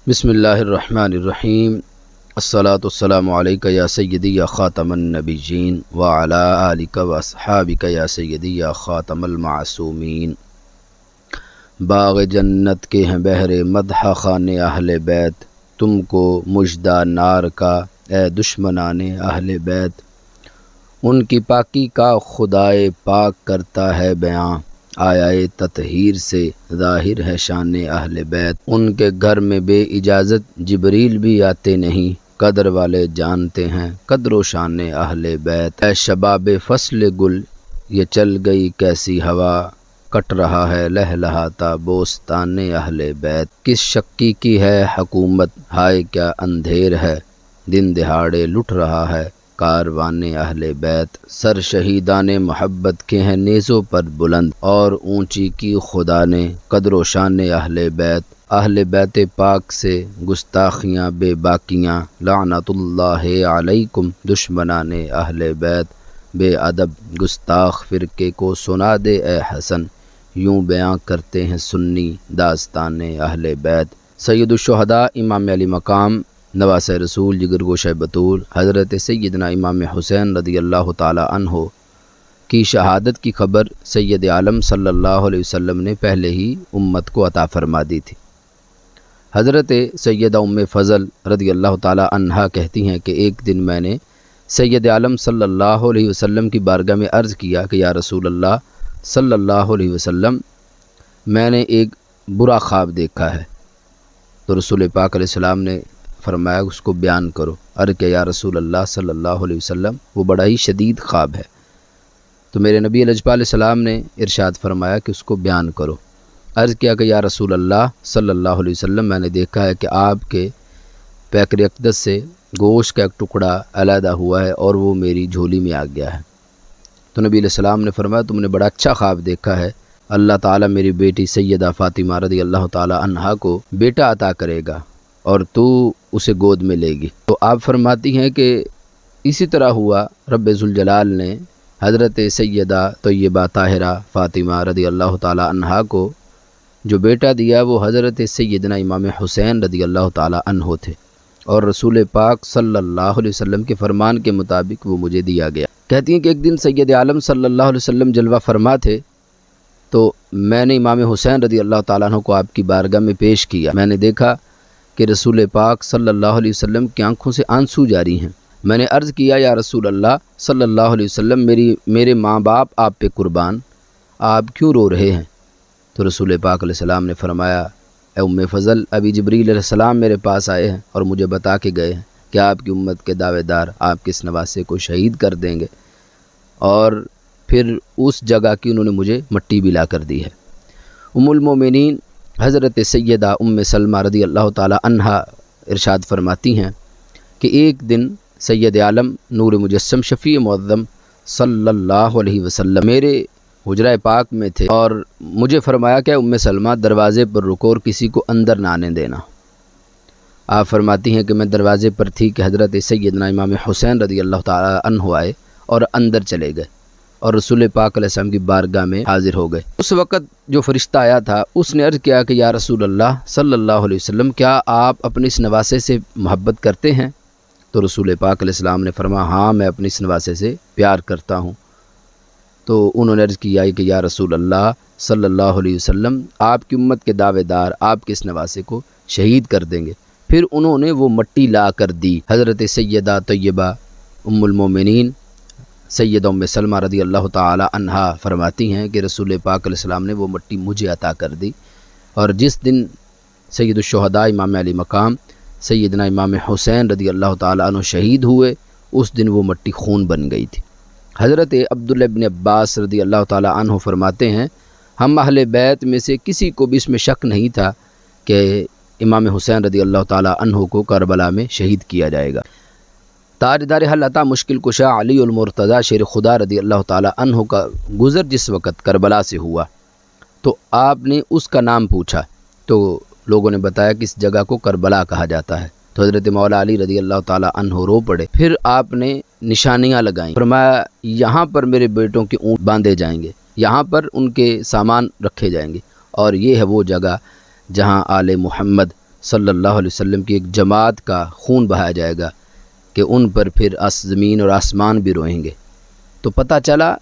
بسم اللہ الرحمن الرحیم الصلاۃ والسلام علیک یا سیدی یا خاتم النبیین وعلی آلک و اصحابک یا سیدی یا خاتم المعصومین۔ باغ جنت کے ہیں بہر مدح خان اہل بیت، تم کو مژدہ نار کا اے دشمنان اہل بیت۔ ان کی پاکی کا خدائے پاک کرتا ہے بیاں، آیا تطہیر سے ظاہر ہے شان اہل بیت۔ ان کے گھر میں بے اجازت جبریل بھی آتے نہیں، قدر والے جانتے ہیں قدر و شان اہل بیت۔ اے شباب فصل گل یہ چل گئی کیسی ہوا، کٹ رہا ہے لہلہاتا بوستان اہل بیت۔ کس شکی کی ہے حکومت، ہائے کیا اندھیر ہے، دن دہاڑے لٹ رہا ہے کاروان اہل بیت۔ سر شہیدان محبت کے ہیں نیزوں پر بلند، اور اونچی کی خدا نے قدر و شان اہل بیت۔ اہل بیت پاک سے گستاخیاں بے باکیاں، لعنت اللہ علیکم دشمنان اہل بیت۔ بے ادب گستاخ فرقے کو سنا دے اے حسن، یوں بیاں کرتے ہیں سنی داستان اہل بیت۔ سید الشہداء امام علی مقام نواسہ رسول جگر گوشہ بطول حضرت سیدنا امام حسین رضی اللہ تعالی عنہ کی شہادت کی خبر سید عالم صلی اللہ علیہ وسلم نے پہلے ہی امت کو عطا فرما دی تھی۔ حضرت سیدہ ام فضل رضی اللہ تعالی عنہا کہتی ہیں کہ ایک دن میں نے سید عالم صلی اللہ علیہ وسلم کی بارگاہ میں عرض کیا کہ یا رسول اللہ صلی اللہ علیہ وسلم، میں نے ایک برا خواب دیکھا ہے۔ تو رسول پاک علیہ السلام نے فرمایا اس کو بیان کرو۔ عرض کہ یا رسول اللہ صلی اللہ علیہ وسلم وہ بڑا ہی شدید خواب ہے۔ تو میرے نبی علیہ السلام نے ارشاد فرمایا کہ اس کو بیان کرو۔ عرض کیا کہ یا رسول اللہ صلی اللہ علیہ وسلم، میں نے دیکھا ہے کہ آپ کے پیکر اقدس سے گوشت کا ایک ٹکڑا علیحدہ ہوا ہے اور وہ میری جھولی میں آ گیا ہے۔ تو نبی علیہ السلام نے فرمایا تم نے بڑا اچھا خواب دیکھا ہے، اللہ تعالیٰ میری بیٹی سیدہ فاطمہ رضی اللہ تعالی عنہا کو بیٹا عطا کرے گا اور تو اسے گود میں لے گی۔ تو آپ فرماتی ہیں کہ اسی طرح ہوا، رب ذوالجلال نے حضرت سیدہ طیبہ طاہرہ فاطمہ رضی اللہ تعالی عنہا کو جو بیٹا دیا وہ حضرت سیدنا امام حسین رضی اللہ تعالی عنہ تھے، اور رسول پاک صلی اللہ علیہ وسلم کے فرمان کے مطابق وہ مجھے دیا گیا۔ کہتی ہیں کہ ایک دن سید عالم صلی اللہ علیہ وسلم جلوہ فرما تھے، تو میں نے امام حسین رضی اللہ تعالیٰ عنہ کو آپ کی بارگاہ میں پیش کیا۔ میں نے دیکھا کہ رسول پاک صلی اللہ علیہ وسلم کی آنکھوں سے آنسو جاری ہیں۔ میں نے عرض کیا یا رسول اللہ صلی اللہ علیہ وسلم، میرے ماں باپ آپ پہ قربان، آپ کیوں رو رہے ہیں؟ تو رسول پاک علیہ السلام نے فرمایا اے ام فضل، ابھی جبریل علیہ السلام میرے پاس آئے ہیں اور مجھے بتا کے گئے ہیں کہ آپ کی امت کے دعوے دار آپ کے اس نواسے کو شہید کر دیں گے، اور پھر اس جگہ کی انہوں نے مجھے مٹی بھی لا کر دی ہے۔ ام المومنین حضرت سیدہ ام سلمہ رضی اللہ تعالی عنہا ارشاد فرماتی ہیں کہ ایک دن سید عالم نور مجسم شفیع معظم صلی اللہ علیہ وسلم میرے حجرہ پاک میں تھے، اور مجھے فرمایا کہ ام سلمہ دروازے پر رکو اور کسی کو اندر نہ آنے دینا۔ آپ فرماتی ہیں کہ میں دروازے پر تھی کہ حضرت سیدنا امام حسین رضی اللہ تعالی عنہ آئے اور اندر چلے گئے اور رسول پاک علیہ السلام کی بارگاہ میں حاضر ہو گئے۔ اس وقت جو فرشتہ آیا تھا اس نے عرض کیا کہ یا رسول اللہ صلی اللہ علیہ وسلم، کیا آپ اپنے اس نواسے سے محبت کرتے ہیں؟ تو رسول پاک علیہ السلام نے فرمایا ہاں میں اپنے اس نواسے سے پیار کرتا ہوں۔ تو انہوں نے عرض کیا کہ یا رسول اللہ صلی اللہ علیہ وسلم، آپ کی امت کے دعوے دار آپ کے اس نواسے کو شہید کر دیں گے۔ پھر انہوں نے وہ مٹی لا کر دی۔ حضرت سیدہ طیبہ ام المومنین سیدہ ام سلمہ رضی اللہ تعالی عنہا فرماتی ہیں کہ رسول پاک علیہ السلام نے وہ مٹی مجھے عطا کر دی، اور جس دن سید الشہداء امام علی مقام سیدنا امام حسین رضی اللہ تعالی عنہ شہید ہوئے، اس دن وہ مٹی خون بن گئی تھی۔ حضرت عبداللہ ابن عباس رضی اللہ تعالی عنہ فرماتے ہیں ہم اہل بیت میں سے کسی کو بھی اس میں شک نہیں تھا کہ امام حسین رضی اللہ تعالی عنہ کو کربلا میں شہید کیا جائے گا۔ تاجدار حل عطا مشکل کشا علی المرتضیٰ شیر خدا رضی اللہ تعالی عنہ کا گزر جس وقت کربلا سے ہوا، تو آپ نے اس کا نام پوچھا تو لوگوں نے بتایا کہ اس جگہ کو کربلا کہا جاتا ہے۔ تو حضرت مولا علی رضی اللہ تعالی عنہ رو پڑے۔ پھر آپ نے نشانیاں لگائیں، فرمایا یہاں پر میرے بیٹوں کے اونٹ باندھے جائیں گے، یہاں پر ان کے سامان رکھے جائیں گے، اور یہ ہے وہ جگہ جہاں آل محمد صلی اللہ علیہ وسلم کی ایک جماعت کا خون بہایا جائے گا کہ ان پر پھر زمین اور آسمان بھی روئیں گے۔ تو پتہ چلا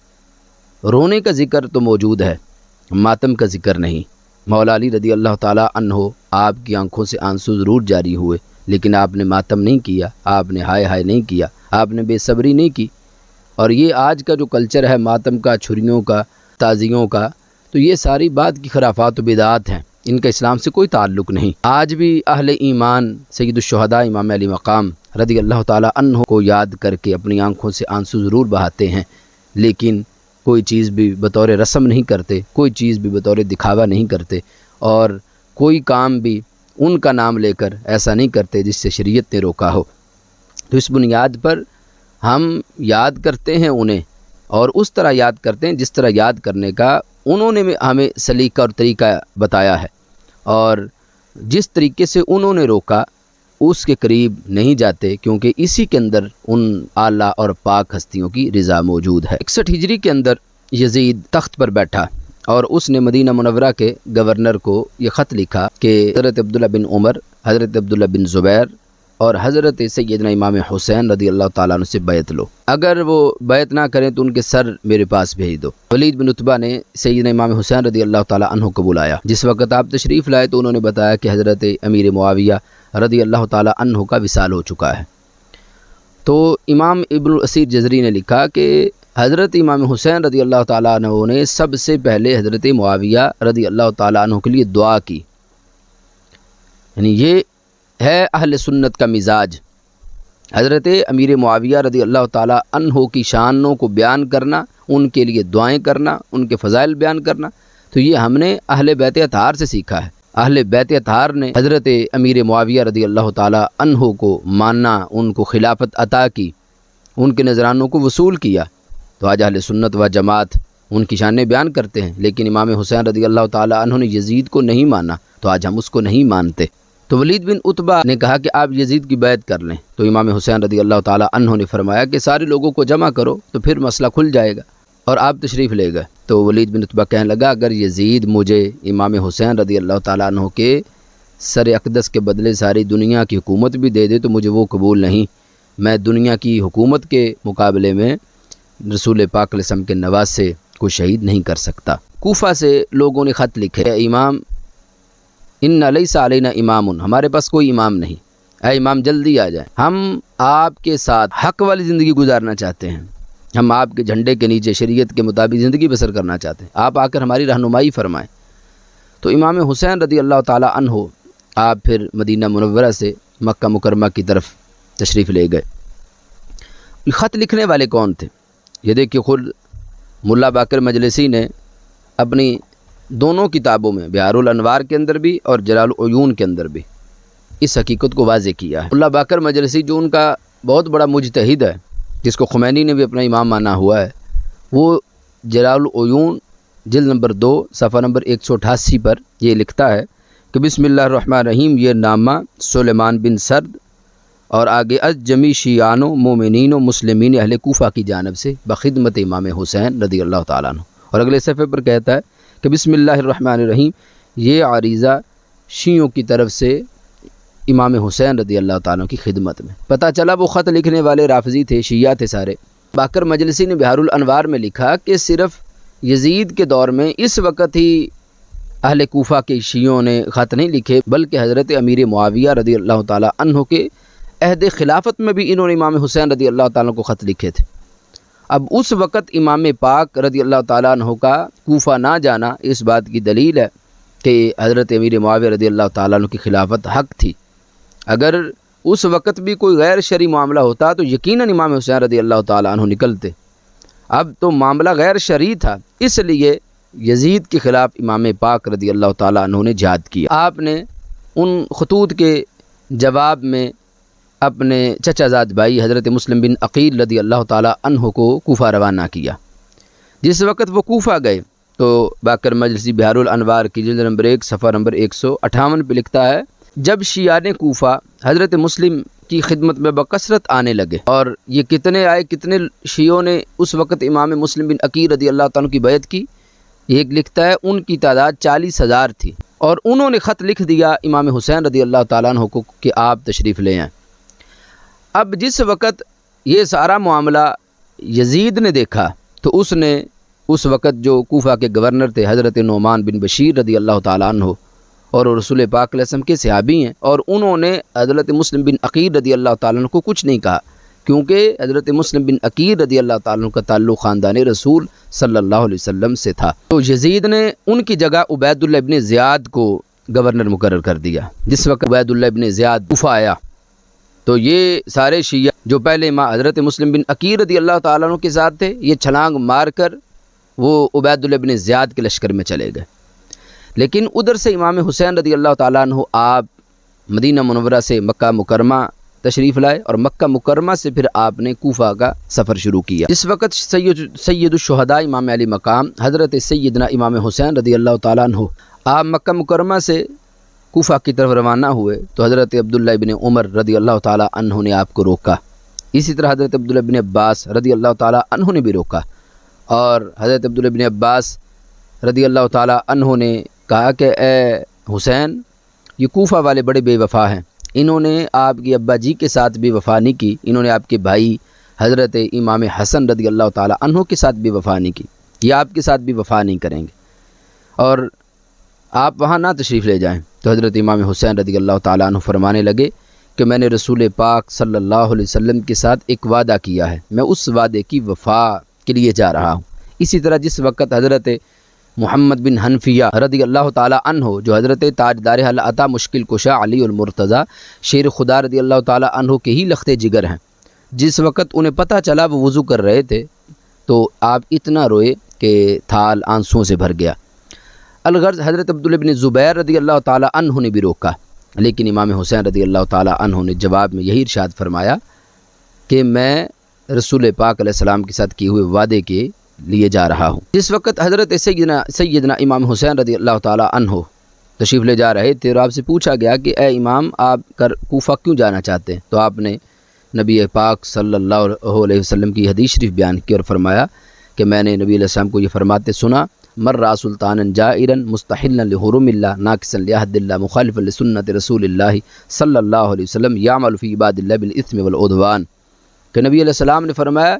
رونے کا ذکر تو موجود ہے، ماتم کا ذکر نہیں۔ مولا علی رضی اللہ تعالیٰ عنہ آپ کی آنکھوں سے آنسو ضرور جاری ہوئے، لیکن آپ نے ماتم نہیں کیا، آپ نے ہائے ہائے نہیں کیا، آپ نے بے صبری نہیں کی۔ اور یہ آج کا جو کلچر ہے ماتم کا، چھریوں کا، تعزیوں کا، تو یہ ساری بات کی خرافات و بدعات ہیں، ان کا اسلام سے کوئی تعلق نہیں۔ آج بھی اہل ایمان سید الشہداء امام علی مقام رضی اللہ تعالیٰ عنہ کو یاد کر کے اپنی آنکھوں سے آنسو ضرور بہاتے ہیں، لیکن کوئی چیز بھی بطور رسم نہیں کرتے، کوئی چیز بھی بطور دکھاوا نہیں کرتے، اور کوئی کام بھی ان کا نام لے کر ایسا نہیں کرتے جس سے شریعت نے روکا ہو۔ تو اس بنیاد پر ہم یاد کرتے ہیں انہیں، اور اس طرح یاد کرتے ہیں جس طرح یاد کرنے کا انہوں نے ہمیں سلیقہ اور طریقہ بتایا ہے، اور جس طریقے سے انہوں نے روکا اس کے قریب نہیں جاتے، کیونکہ اسی کے اندر ان اعلیٰ اور پاک ہستیوں کی رضا موجود ہے۔ 61 ہجری کے اندر یزید تخت پر بیٹھا اور اس نے مدینہ منورہ کے گورنر کو یہ خط لکھا کہ حضرت عبداللہ بن عمر، حضرت عبداللہ بن زبیر اور حضرت سیدنا امام حسین رضی اللہ تعالیٰ عنہ سے بیعت لو، اگر وہ بیعت نہ کریں تو ان کے سر میرے پاس بھیج دو۔ ولید بن عتبہ نے سیدنا امام حسین رضی اللہ تعالیٰ عنہ کو بلایا۔ جس وقت آپ تشریف لائے تو انہوں نے بتایا کہ حضرت امیر معاویہ رضی اللہ تعالیٰ عنہ کا وصال ہو چکا ہے۔ تو امام ابن الاسیر جزری نے لکھا کہ حضرت امام حسین رضی اللہ تعالیٰ عنہ نے سب سے پہلے حضرت معاویہ رضی اللہ تعالیٰ عنہ کے لیے دعا کی، یعنی یہ ہے اہل سنت کا مزاج، حضرت امیر معاویہ رضی اللہ تعالیٰ عنہ کی شانوں کو بیان کرنا، ان کے لیے دعائیں کرنا، ان کے فضائل بیان کرنا۔ تو یہ ہم نے اہل بیت اطہار سے سیکھا ہے۔ اہل بیت اطہار نے حضرت امیر معاویہ رضی اللہ تعالیٰ عنہ کو ماننا، ان کو خلافت عطا کی، ان کے نذرانوں کو وصول کیا۔ تو آج اہل سنت و جماعت ان کی شانیں بیان کرتے ہیں، لیکن امام حسین رضی اللہ تعالیٰ عنہ نے یزید کو نہیں مانا، تو آج ہم اس کو نہیں مانتے۔ تو ولید بن عتبہ نے کہا کہ آپ یزید کی بیعت کر لیں، تو امام حسین رضی اللہ تعالیٰ عنہ نے فرمایا کہ سارے لوگوں کو جمع کرو تو پھر مسئلہ کھل جائے گا، اور آپ تشریف لے گئے۔ تو ولید بن عتبہ کہنے لگا اگر یزید مجھے امام حسین رضی اللہ تعالیٰ عنہ کے سر اقدس کے بدلے ساری دنیا کی حکومت بھی دے دے تو مجھے وہ قبول نہیں، میں دنیا کی حکومت کے مقابلے میں رسول پاک علیہ السلام کے نواسے کو شہید نہیں کر سکتا۔ کوفہ سے لوگوں نے خط لکھے، اے امام ان لیس علینا امام، ہمارے پاس کوئی امام نہیں، اے امام جلدی آ جائیں، ہم آپ کے ساتھ حق والی زندگی گزارنا چاہتے ہیں، ہم آپ کے جھنڈے کے نیچے شریعت کے مطابق زندگی بسر کرنا چاہتے ہیں، آپ آ کر ہماری رہنمائی فرمائیں۔ تو امام حسین رضی اللہ تعالیٰ عنہ آپ پھر مدینہ منورہ سے مکہ مکرمہ کی طرف تشریف لے گئے۔ خط لکھنے والے کون تھے؟ یہ دیکھیے خود ملا باقر مجلسی نے اپنی دونوں کتابوں میں بہار الانوار کے اندر بھی اور جلال العیون کے اندر بھی اس حقیقت کو واضح کیا ہے۔ ملا باقر مجلسی جو ان کا بہت بڑا مجتہد ہے، جس کو خمینی نے بھی اپنا امام مانا ہوا ہے، وہ جلال العیون جلد نمبر 2 صفحہ نمبر 188 پر یہ لکھتا ہے کہ بسم اللہ الرحمن الرحیم، یہ نامہ سلیمان بن سرد اور آگے از جمی شیعان و مومنین و مسلمین اہل کوفہ کی جانب سے بخدمت امام حسین رضی اللہ تعالیٰ عنہ، اور اگلے صفحے پر کہتا ہے کہ بسم اللہ الرحمن الرحیم، یہ عریضہ شیعوں کی طرف سے امام حسین رضی اللہ تعالیٰ عنہ کی خدمت میں۔ پتہ چلا وہ خط لکھنے والے رافضی تھے، شیعہ تھے سارے۔ باقر مجلسی نے بہار الانوار میں لکھا کہ صرف یزید کے دور میں اس وقت ہی اہل کوفہ کے شیعوں نے خط نہیں لکھے، بلکہ حضرت امیر معاویہ رضی اللہ تعالیٰ عنہ کے عہد خلافت میں بھی انہوں نے امام حسین رضی اللہ تعالیٰ عنہ کو خط لکھے تھے۔ اب اس وقت امام پاک رضی اللہ تعالیٰ عنہ کا کوفہ نہ جانا اس بات کی دلیل ہے کہ حضرت امیر معاویہ رضی اللہ تعالیٰ عنہ کی خلافت حق تھی۔ اگر اس وقت بھی کوئی غیر شرعی معاملہ ہوتا تو یقیناً امام حسین رضی اللہ تعالیٰ عنہ نکلتے۔ اب تو معاملہ غیر شرعی تھا، اس لیے یزید کے خلاف امام پاک رضی اللہ تعالیٰ عنہ نے جہاد کیا۔ آپ نے ان خطوط کے جواب میں اپنے چچا زاد بھائی حضرت مسلم بن عقیل رضی اللہ تعالیٰ عنہ کو کوفہ روانہ کیا۔ جس وقت وہ کوفہ گئے تو باقر مجلسی بہار الانوار کی جلد نمبر 1 صفحہ نمبر 158 پہ لکھتا ہے، جب شیعان کوفہ حضرت مسلم کی خدمت میں بکثرت آنے لگے، اور یہ کتنے آئے، کتنے شیعوں نے اس وقت امام مسلم بن عقیل رضی اللہ تعالیٰ عنہ کی بیعت کی، یہ ایک لکھتا ہے ان کی تعداد 40,000 تھی۔ اور انہوں نے خط لکھ دیا امام حسین رضی اللہ تعالیٰ عنہ کو کہ آپ تشریف لے آئیں۔ اب جس وقت یہ سارا معاملہ یزید نے دیکھا تو اس نے اس وقت جو کوفہ کے گورنر تھے حضرت نعمان بن بشیر رضی اللہ تعالیٰ عنہ، اور رسول پاک علیہ السلام کے صحابی ہیں، اور انہوں نے حضرت مسلم بن عقیل رضی اللہ تعالیٰ عنہ کو کچھ نہیں کہا، کیونکہ حضرت مسلم بن عقیل رضی اللہ تعالیٰ عنہ کا تعلق خاندان رسول صلی اللہ علیہ وسلم سے تھا۔ تو یزید نے ان کی جگہ عبید اللہ ابن زیاد کو گورنر مقرر کر دیا۔ جس وقت عبید اللہ ابن زیاد کوفہ آیا تو یہ سارے شیعہ جو پہلے حضرت مسلم بن عقیل رضی اللہ تعالیٰ عنہ کے ساتھ تھے، یہ چھلانگ مار کر وہ عبید اللہ ابن زیاد کے لشکر میں چلے گئے۔ لیکن ادھر سے امام حسین رضی اللہ تعالیٰ عنہ آپ مدینہ منورہ سے مکہ مکرمہ تشریف لائے، اور مکہ مکرمہ سے پھر آپ نے کوفہ کا سفر شروع کیا۔ اس وقت سید الشہداء امام علی مقام حضرت سیدنا امام حسین رضی اللہ تعالیٰ عنہ آپ مکہ مکرمہ سے کوفہ کی طرف روانہ ہوئے تو حضرت عبداللہ ابن عمر رضی اللہ تعالیٰ عنہ نے آپ کو روکا۔ اسی طرح حضرت عبداللہ ابن عباس رضی اللہ تعالیٰ عنہ نے بھی روکا، اور حضرت عبداللہ ابن عباس رضی اللہ تعالیٰ عنہ نے کہا کہ اے حسین، یہ کوفہ والے بڑے بے وفا ہیں، انہوں نے آپ کے ابا جی کے ساتھ بھی وفا نہیں کی، انہوں نے آپ کے بھائی حضرت امام حسن رضی اللہ تعالیٰ عنہ کے ساتھ بھی وفا نہیں کی، یہ آپ کے ساتھ بھی وفا نہیں کریں گے، اور آپ وہاں نہ تشریف لے جائیں۔ تو حضرت امام حسین رضی اللہ تعالیٰ عنہ فرمانے لگے کہ میں نے رسول پاک صلی اللہ علیہ وسلم کے ساتھ ایک وعدہ کیا ہے، میں اس وعدے کی وفا کے لیے جا رہا ہوں۔ اسی طرح جس وقت حضرت محمد بن حنفیہ رضی اللہ تعالیٰ عنہ جو حضرت تاجدار حل عطا مشکل کشا علی المرتضیٰ شیر خدا رضی اللہ تعالیٰ عنہ کے ہی لخت جگر ہیں، جس وقت انہیں پتہ چلا وہ وضو کر رہے تھے تو آپ اتنا روئے کہ تھال آنسوؤں سے بھر گیا۔ الغرض حضرت عبداللہ بن زبیر رضی اللہ تعالیٰ عنہ نے بھی روکا، لیکن امام حسین رضی اللہ تعالیٰ عنہ نے جواب میں یہی ارشاد فرمایا کہ میں رسول پاک علیہ السلام کے ساتھ کیے ہوئے وعدے کے لیے جا رہا ہوں۔ جس وقت حضرت سیدنا امام حسین رضی اللہ تعالیٰ عنہ تشریف لے جا رہے تھے اور آپ سے پوچھا گیا کہ اے امام، آپ کوفہ کیوں جانا چاہتے ہیں؟ تو آپ نے نبی پاک صلی اللہ علیہ وسلم کی حدیث شریف بیان کی اور فرمایا کہ میں نے نبی علیہ السلام کو یہ فرماتے سنا، مر سلطان جائرا مستحلا لحرم اللہ ناقصا لعہد اللہ مخالفا لسنت رسول اللہ صلی اللہ علیہ وسلم یعمل فی عباد اللہ بالاثم والعدوان، کہ نبی علیہ السلام نے فرمایا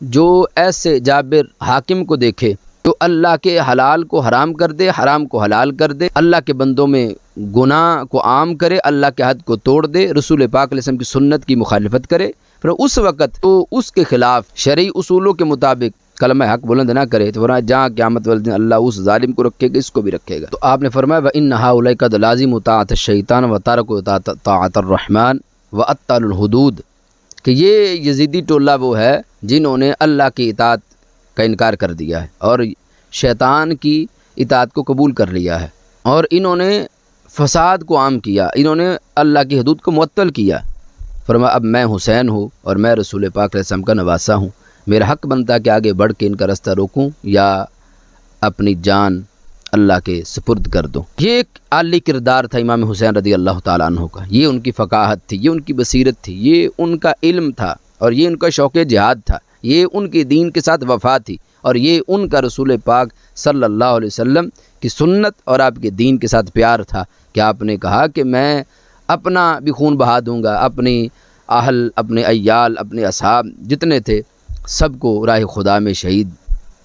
جو ایسے جابر حاکم کو دیکھے جو اللہ کے حلال کو حرام کر دے، حرام کو حلال کر دے، اللہ کے بندوں میں گناہ کو عام کرے، اللہ کے حد کو توڑ دے، رسول پاک علیہ السلام کی سنت کی مخالفت کرے، پھر اس وقت تو اس کے خلاف شرعی اصولوں کے مطابق کلمہ حق بلند نہ کرے تو فرمایا جہاں قیامت والے دن اللہ اس ظالم کو رکھے گا، اس کو بھی رکھے گا۔ تو آپ نے فرمایا وَإِنَّ هَؤُلَاءِ قَدْ لَازِمُوا طَاعَةَ الشَّيْطَانِ وَتَرَكُوا طَاعَةَ الرَّحْمَٰنِ وَأَطَّالُوا الْحُدُودَ، کہ یہ یزیدی ٹولہ وہ ہے جنہوں نے اللہ کی اطاعت کا انکار کر دیا ہے اور شیطان کی اطاعت کو قبول کر لیا ہے، اور انہوں نے فساد کو عام کیا، انہوں نے اللہ کی حدود کو معطل کیا۔ فرمایا اب میں حسین ہوں اور میں رسول پاک علیہ السلام کا نواسا ہوں، میرا حق بنتا ہے کہ آگے بڑھ کے ان کا راستہ روکوں یا اپنی جان اللہ کے سپرد کر دوں۔ یہ ایک عالی کردار تھا امام حسین رضی اللہ تعالیٰ عنہ کا، یہ ان کی فقاہت تھی، یہ ان کی بصیرت تھی، یہ ان کا علم تھا، اور یہ ان کا شوق جہاد تھا، یہ ان کے دین کے ساتھ وفا تھی، اور یہ ان کا رسول پاک صلی اللہ علیہ وسلم کی سنت اور آپ کے دین کے ساتھ پیار تھا کہ آپ نے کہا کہ میں اپنا بھی خون بہا دوں گا، اپنی اہل، اپنے عیال، اپنے اصحاب جتنے تھے سب کو راہ خدا میں شہید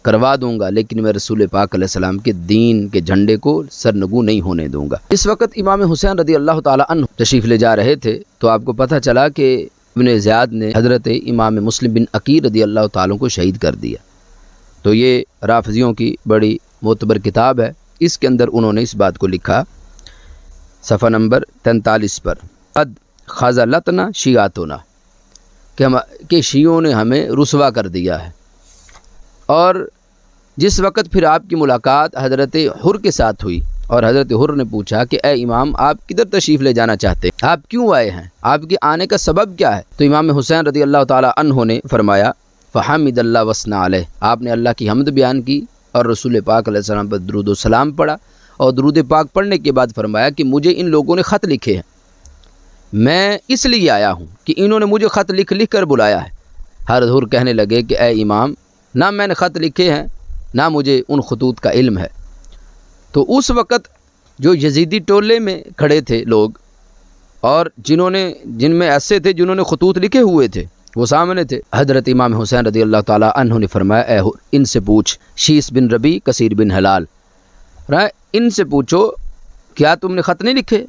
کروا دوں گا، لیکن میں رسول پاک علیہ السلام کے دین کے جھنڈے کو سرنگوں نہیں ہونے دوں گا۔ اس وقت امام حسین رضی اللہ تعالیٰ عنہ تشریف لے جا رہے تھے تو آپ کو پتہ چلا کہ ابن زیاد نے حضرت امام مسلم بن عقیل رضی اللہ تعالیٰ کو شہید کر دیا۔ تو یہ رافضیوں کی بڑی معتبر کتاب ہے، اس کے اندر انہوں نے اس بات کو لکھا صفحہ نمبر 43 پر، قد خذلتنا شیعاتنا، کہ شیعوں نے ہمیں رسوا کر دیا ہے۔ اور جس وقت پھر آپ کی ملاقات حضرت حر کے ساتھ ہوئی اور حضرت حر نے پوچھا کہ اے امام آپ کدھر تشریف لے جانا چاہتے ہیں، آپ کیوں آئے ہیں، آپ کے آنے کا سبب کیا ہے؟ تو امام حسین رضی اللہ تعالیٰ عنہ نے فرمایا فحمد اللہ وثنا علیہ، آپ نے اللہ کی حمد بیان کی اور رسول پاک علیہ السلام پر درود و سلام پڑھا، اور درود پاک پڑھنے کے بعد فرمایا کہ مجھے ان لوگوں نے خط لکھے ہیں، میں اس لیے آیا ہوں کہ انہوں نے مجھے خط لکھ کر بلایا ہے۔ حضرت حر کہنے لگے کہ اے امام، نہ میں نے خط لکھے ہیں نہ مجھے ان خطوط کا علم ہے۔ تو اس وقت جو یزیدی ٹولے میں کھڑے تھے لوگ، اور جن میں ایسے تھے جنہوں نے خطوط لکھے ہوئے تھے، وہ سامنے تھے۔ حضرت امام حسین رضی اللہ تعالیٰ عنہ نے فرمایا اے ان سے پوچھ، شیس بن ربی، کثیر بن ہلال، ان سے پوچھو کیا تم نے خط نہیں لکھے؟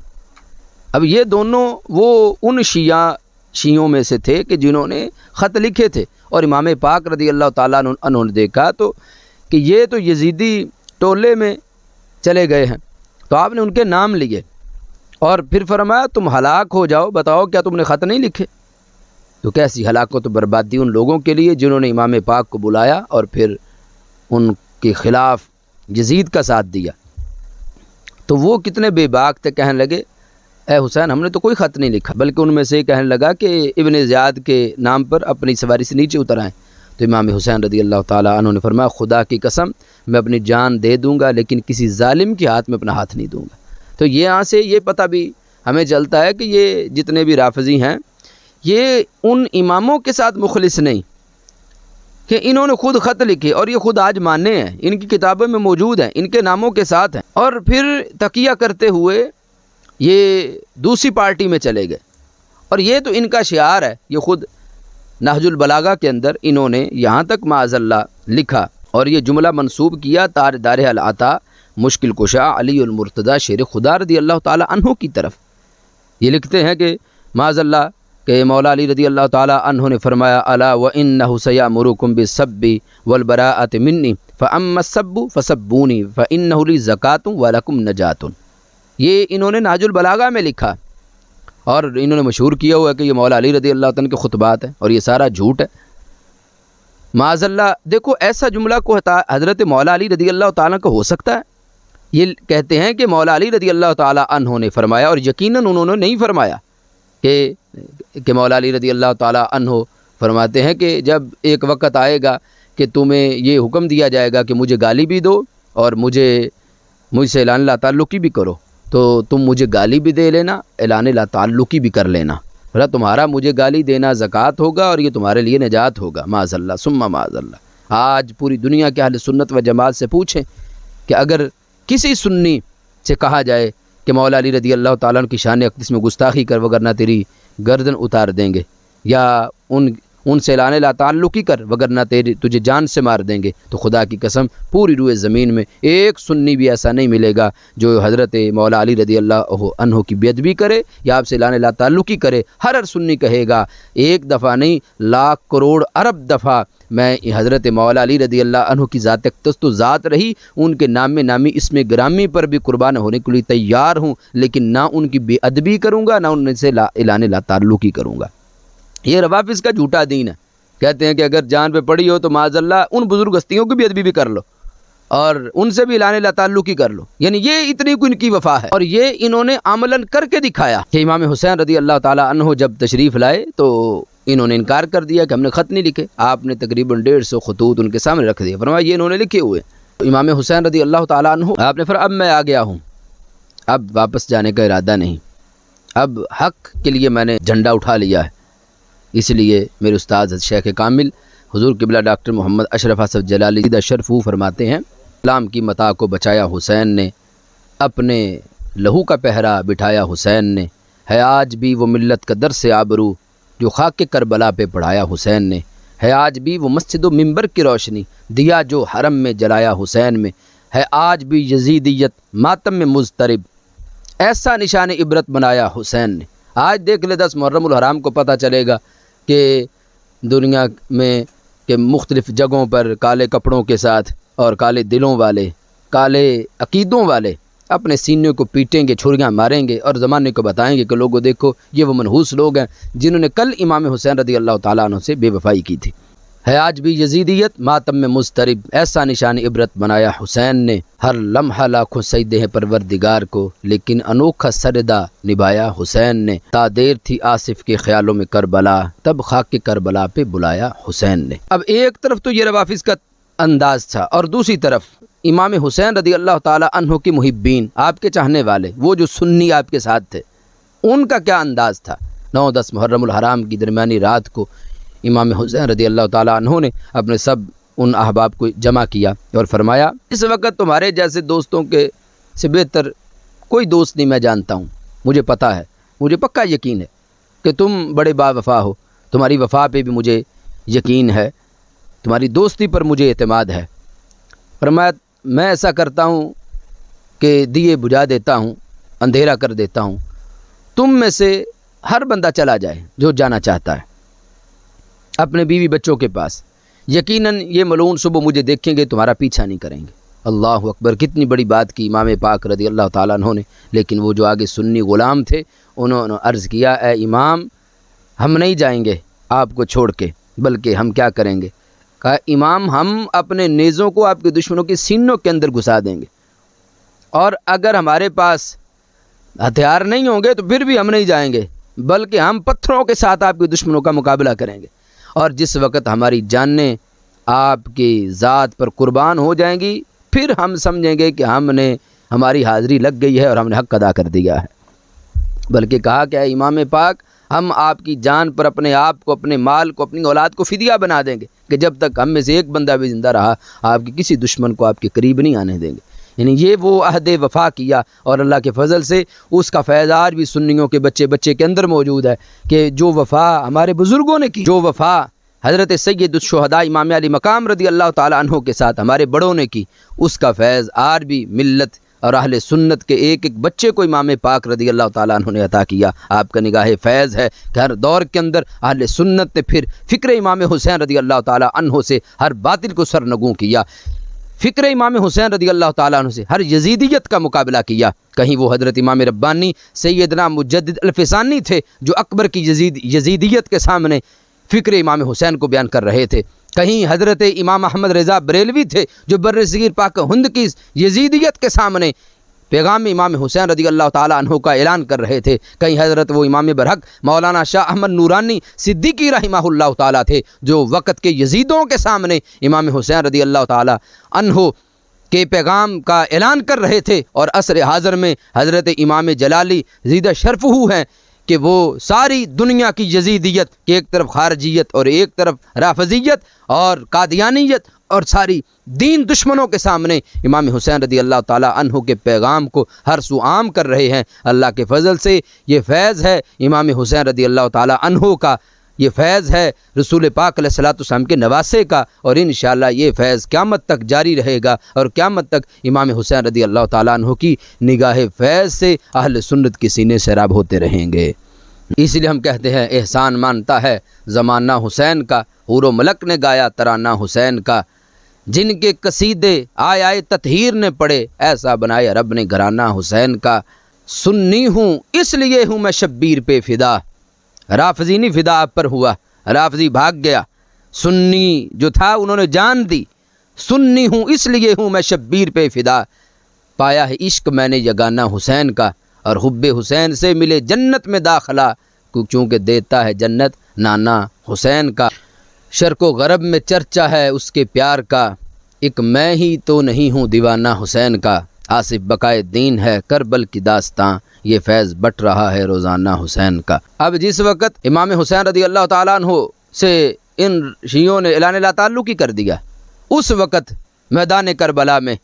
اب یہ دونوں وہ ان شیعوں میں سے تھے کہ جنہوں نے خط لکھے تھے، اور امام پاک رضی اللہ تعالیٰ عنہ نے دیکھا تو کہ یہ تو یزیدی ٹولے میں چلے گئے ہیں، تو آپ نے ان کے نام لیے اور پھر فرمایا تم ہلاک ہو جاؤ، بتاؤ کیا تم نے خط نہیں لکھے؟ تو کیسی ہلاکت و بربادی ان لوگوں کے لیے جنہوں نے امام پاک کو بلایا اور پھر ان کے خلاف یزید کا ساتھ دیا۔ تو وہ کتنے بے باک تھے، کہنے لگے اے حسین ہم نے تو کوئی خط نہیں لکھا، بلکہ ان میں سے کہنے لگا کہ ابن زیاد کے نام پر اپنی سواری سے نیچے اتر آئیں۔ تو امام حسین رضی اللہ تعالیٰ عنہ نے فرمایا خدا کی قسم میں اپنی جان دے دوں گا لیکن کسی ظالم کے ہاتھ میں اپنا ہاتھ نہیں دوں گا۔ تو یہاں سے یہ پتہ بھی ہمیں چلتا ہے کہ یہ جتنے بھی رافضی ہیں یہ ان اماموں کے ساتھ مخلص نہیں کہ انہوں نے خود خط لکھے، اور یہ خود آج ماننے ہیں، ان کی کتابوں میں موجود ہیں، ان کے ناموں کے ساتھ ہیں، اور پھر تقیہ کرتے ہوئے یہ دوسری پارٹی میں چلے گئے۔ اور یہ تو ان کا شعار ہے، یہ خود نہج البلاغہ کے اندر انہوں نے یہاں تک معاذ اللہ لکھا اور یہ جملہ منسوب کیا تاجدار العطا مشکل کشا علی المرتضیٰ شیر خدا رضی اللہ تعالیٰ عنہ کی طرف۔ یہ لکھتے ہیں کہ معاذ اللہ کہ مولا علی رضی اللہ تعالیٰ عنہ نے فرمایا الا وانہ سیامرکم بالسب والبراءۃ منی فاما السب فسبونی فانہ لی زکاۃ ولکم نجات۔ یہ انہوں نے نہج البلاغہ میں لکھا اور انہوں نے مشہور کیا ہوا ہے کہ یہ مولا علی رضی اللہ تعالیٰ کے خطبات ہیں اور یہ سارا جھوٹ ہے معاذ اللہ۔ دیکھو ایسا جملہ کو حضرت مولا علی رضی اللہ تعالیٰ کو ہو سکتا ہے؟ یہ کہتے ہیں کہ مولا علی رضی اللہ تعالیٰ عنہ نے فرمایا، اور یقیناً انہوں نے نہیں فرمایا کہ مولا علی رضی اللہ تعالیٰ عنہ فرماتے ہیں کہ جب ایک وقت آئے گا کہ تمہیں یہ حکم دیا جائے گا کہ مجھے گالی بھی دو اور مجھ سے اعلان لا تعلقی بھی کرو، تو تم مجھے گالی بھی دے لینا، اعلان لا تعلقی بھی کر لینا، تمہارا مجھے گالی دینا زکوٰۃ ہوگا اور یہ تمہارے لیے نجات ہوگا معاذ اللہ ثم معاذ اللہ۔ آج پوری دنیا کے اہل سنت و جماعت سے پوچھیں کہ اگر کسی سنی سے کہا جائے کہ مولا علی رضی اللہ تعالیٰ کی شان اقدس میں گستاخی کر وگرنہ تیری گردن اتار دیں گے، یا ان سے اعلان لا تعلقی کر وگرنہ تجھے جان سے مار دیں گے، تو خدا کی قسم پوری روئے زمین میں ایک سنی بھی ایسا نہیں ملے گا جو حضرت مولا علی رضی اللہ عنہ کی بے ادبی کرے یا آپ سے اعلان لا تعلقی کرے۔ ہر سنی کہے گا ایک دفعہ نہیں، لاکھ کروڑ ارب دفعہ میں حضرت مولا علی رضی اللہ عنہ کی ذات اقدس تو ذات رہی، ان کے نام نامی اسم گرامی پر بھی قربان ہونے کے لیے تیار ہوں، لیکن نہ ان کی بے ادبی کروں گا، نہ ان سے اعلان لا تعلقی کروں گا۔ یہ روافظ کا جھوٹا دین ہے، کہتے ہیں کہ اگر جان پہ پڑی ہو تو معاذ اللہ ان بزرگ ہستیوں کی بھی ادبی بھی کر لو اور ان سے بھی اعلان لا تعلقی کر لو، یعنی یہ اتنی کو ان کی وفا ہے۔ اور یہ انہوں نے عملاً کر کے دکھایا کہ امام حسین رضی اللہ تعالیٰ عنہ جب تشریف لائے تو انہوں نے انکار کر دیا کہ ہم نے خط نہیں لکھے۔ آپ نے تقریباً 150 خطوط ان کے سامنے رکھ دیے، فرمایا یہ انہوں نے لکھے ہوئے۔ امام حسین رضی اللہ تعالیٰ عنہ آپ نے فرمایا اب میں آ گیا ہوں، اب واپس جانے کا ارادہ نہیں، اب حق کے لیے میں نے جھنڈا اٹھا لیا ہے۔ اس لیے میرے استاد شیخ کامل حضور قبلہ ڈاکٹر محمد اشرف اسد جلالی اشرف فرماتے ہیں اسلام کی متاع کو بچایا حسین نے، اپنے لہو کا پہرا بٹھایا حسین نے، ہے آج بھی وہ ملت کا درس آبرو جو خاک کربلا پہ پڑھایا حسین نے، ہے آج بھی وہ مسجد و منبر کی روشنی دیا جو حرم میں جلایا حسین میں، ہے آج بھی یزیدیت ماتم میں مضطرب ایسا نشان عبرت بنایا حسین نے۔ آج دیکھ لے 10 محرم الحرام کو پتہ چلے گا کہ دنیا میں کہ مختلف جگہوں پر کالے کپڑوں کے ساتھ اور کالے دلوں والے، کالے عقیدوں والے اپنے سینے کو پیٹیں گے، چھریاں ماریں گے اور زمانے کو بتائیں گے کہ لوگوں دیکھو یہ وہ منحوس لوگ ہیں جنہوں نے کل امام حسین رضی اللہ تعالیٰ عنہ سے بے وفائی کی تھی۔ ہے آج بھی یزیدیت ماتم میں مضطرب ایسا نشان عبرت بنایا حسین نے، ہر لمحہ لاکھوں سجدے ہیں پروردگار کو لیکن انوکھا سردہ نبھایا حسین نے، تا دیر تھی آصف کے خیالوں میں کربلا تب خاک کربلا پہ بلایا حسین نے۔ اب ایک طرف تو یہ روافظ کا انداز تھا اور دوسری طرف امام حسین رضی اللہ تعالی عنہ کے محبین، آپ کے چاہنے والے، وہ جو سنی آپ کے ساتھ تھے، ان کا کیا انداز تھا۔ 9-10 محرم الحرام کی درمیانی رات کو امام حسین رضی اللہ تعالی عنہ نے اپنے سب ان احباب کو جمع کیا اور فرمایا اس وقت تمہارے جیسے دوستوں کے سے بہتر کوئی دوست نہیں میں جانتا ہوں، مجھے پتہ ہے، مجھے پکا یقین ہے کہ تم بڑے با وفا ہو، تمہاری وفا پہ بھی مجھے یقین ہے، تمہاری دوستی پر مجھے اعتماد ہے۔ فرمایا میں ایسا کرتا ہوں کہ دیے بجھا دیتا ہوں، اندھیرا کر دیتا ہوں، تم میں سے ہر بندہ چلا جائے جو جانا چاہتا ہے اپنے بیوی بچوں کے پاس، یقیناً یہ ملعون صبح مجھے دیکھیں گے، تمہارا پیچھا نہیں کریں گے۔ اللہ اکبر، کتنی بڑی بات کی امام پاک رضی اللہ تعالیٰ عنہ نے۔ لیکن وہ جو آگے سنی غلام تھے انہوں نے عرض کیا اے امام ہم نہیں جائیں گے آپ کو چھوڑ کے، بلکہ ہم کیا کریں گے؟ کہا امام ہم اپنے نیزوں کو آپ کے دشمنوں کے سینوں کے اندر گھسا دیں گے، اور اگر ہمارے پاس ہتھیار نہیں ہوں گے تو پھر بھی ہم نہیں جائیں گے، بلکہ ہم پتھروں کے ساتھ آپ کے دشمنوں کا مقابلہ کریں گے، اور جس وقت ہماری جانیں آپ کی ذات پر قربان ہو جائیں گی پھر ہم سمجھیں گے کہ ہم نے ہماری حاضری لگ گئی ہے اور ہم نے حق ادا کر دیا ہے۔ بلکہ کہا کہ اے امام پاک ہم آپ کی جان پر اپنے آپ کو، اپنے مال کو، اپنی اولاد کو فدیہ بنا دیں گے کہ جب تک ہم میں سے ایک بندہ بھی زندہ رہا آپ کی کسی دشمن کو آپ کے قریب نہیں آنے دیں گے۔ یعنی یہ وہ عہد وفا کیا، اور اللہ کے فضل سے اس کا فیض آج بھی سنیوں کے بچے کے اندر موجود ہے کہ جو وفا ہمارے بزرگوں نے کی، جو وفا حضرت سید الشہداء امام علی مقام رضی اللہ تعالیٰ عنہ کے ساتھ ہمارے بڑوں نے کی، اس کا فیض آج بھی ملت اور اہل سنت کے ایک ایک بچے کو امام پاک رضی اللہ تعالیٰ عنہ نے عطا کیا۔ آپ کا نگاہ فیض ہے کہ ہر دور کے اندر اہل سنت نے پھر فکر امام حسین رضی اللہ تعالیٰ عنہ سے ہر باطل کو سرنگوں کیا، فکر امام حسین رضی اللہ تعالیٰ عنہ سے ہر یزیدیت کا مقابلہ کیا۔ کہیں وہ حضرت امام ربانی سیدنا مجدد الفسانی تھے جو اکبر کی یزیدیت کے سامنے فکر امام حسین کو بیان کر رہے تھے، کہیں حضرت امام احمد رضا بریلوی تھے جو بر صغیر پاک ہند کی یزیدیت کے سامنے پیغام امام حسین رضی اللہ تعالیٰ عنہ کا اعلان کر رہے تھے، کہیں حضرت وہ امام برحق مولانا شاہ احمد نورانی صدیقی رحمہ اللہ تعالیٰ تھے جو وقت کے یزیدوں کے سامنے امام حسین رضی اللہ تعالیٰ عنہ کے پیغام کا اعلان کر رہے تھے، اور عصر حاضر میں حضرت امام جلالی زیدہ شرفہ ہیں کہ وہ ساری دنیا کی یزیدیت کہ ایک طرف خارجیت اور ایک طرف رافضیت اور قادیانیت اور ساری دین دشمنوں کے سامنے امام حسین رضی اللہ تعالیٰ عنہ کے پیغام کو ہر سو عام کر رہے ہیں۔ اللہ کے فضل سے یہ فیض ہے امام حسین رضی اللہ تعالیٰ عنہ کا، یہ فیض ہے رسول پاک علیہ الصلوۃ والسلام کے نواسے کا، اور انشاءاللہ یہ فیض قیامت تک جاری رہے گا، اور قیامت تک امام حسین رضی اللہ تعالیٰ عنہ کی نگاہ فیض سے اہل سنت کے سینے سیراب ہوتے رہیں گے۔ اس لیے ہم کہتے ہیں احسان مانتا ہے زمانہ حسین کا، حور و ملک نے گایا ترانہ حسین کا، جن کے قصیدے آئے آئے تطہیر نے پڑھے، ایسا بنایا رب نے گھرانہ حسین کا۔ سنی ہوں اس لیے ہوں میں شبیر پہ فدا، رافضی نہیں فدا آپ پر ہوا، رافضی بھاگ گیا، سنی جو تھا انہوں نے جان دی۔ سنی ہوں اس لیے ہوں میں شبیر پہ فدا، پایا ہے عشق میں نے یگانہ حسین کا، اور حب حسین سے ملے جنت میں داخلہ، چونکہ دیتا ہے جنت نانا حسین کا۔ شرق و غرب میں چرچا ہے اس کے پیار کا، ایک میں ہی تو نہیں ہوں دیوانہ حسین کا۔ آصف بقائے دین ہے کربل کی داستاں، یہ فیض بٹ رہا ہے روزانہ حسین کا۔ اب جس وقت امام حسین رضی اللہ تعالیٰ عنہ سے ان شیعوں نے اعلان لا تعلقی کر دیا، اس وقت میدان کربلا میں